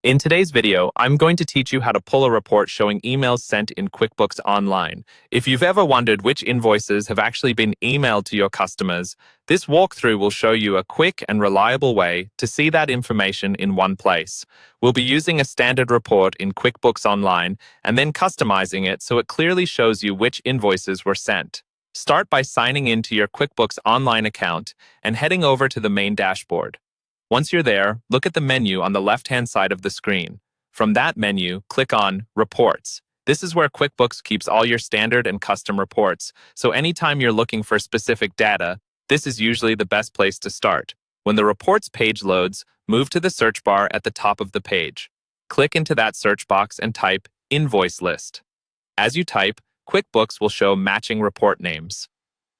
In today's video, I'm going to teach you how to pull a report showing emails sent in QuickBooks Online. If you've ever wondered which invoices have actually been emailed to your customers, this walkthrough will show you a quick and reliable way to see that information in one place. We'll be using a standard report in QuickBooks Online and then customizing it so it clearly shows you which invoices were sent. Start by signing into your QuickBooks Online account and heading over to the main dashboard. Once you're there, look at the menu on the left-hand side of the screen. From that menu, click on Reports. This is where QuickBooks keeps all your standard and custom reports, so anytime you're looking for specific data, this is usually the best place to start. When the Reports page loads, move to the search bar at the top of the page. Click into that search box and type Invoice List. As you type, QuickBooks will show matching report names.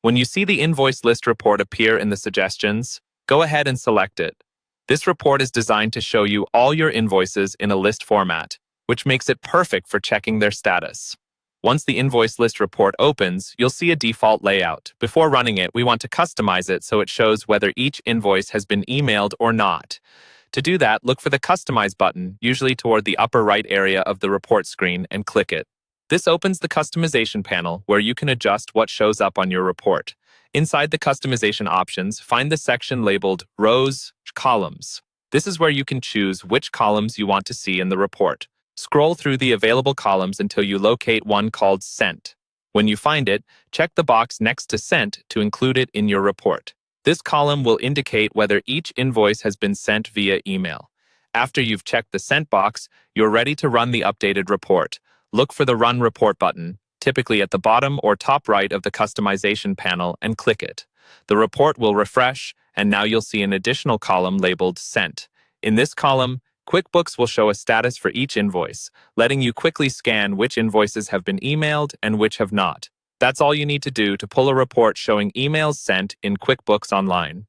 When you see the Invoice List report appear in the suggestions, go ahead and select it. This report is designed to show you all your invoices in a list format, which makes it perfect for checking their status. Once the invoice list report opens, you'll see a default layout. Before running it, we want to customize it so it shows whether each invoice has been emailed or not. To do that, look for the Customize button, usually toward the upper right area of the report screen, and click it. This opens the customization panel where you can adjust what shows up on your report. Inside the customization options, find the section labeled Rows, Columns. This is where you can choose which columns you want to see in the report. Scroll through the available columns until you locate one called Sent. When you find it, check the box next to Sent to include it in your report. This column will indicate whether each invoice has been sent via email. After you've checked the Sent box, you're ready to run the updated report. Look for the Run Report button, typically at the bottom or top right of the customization panel, and click it. The report will refresh, and now you'll see an additional column labeled Sent. In this column, QuickBooks will show a status for each invoice, letting you quickly scan which invoices have been emailed and which have not. That's all you need to do to pull a report showing emails sent in QuickBooks Online.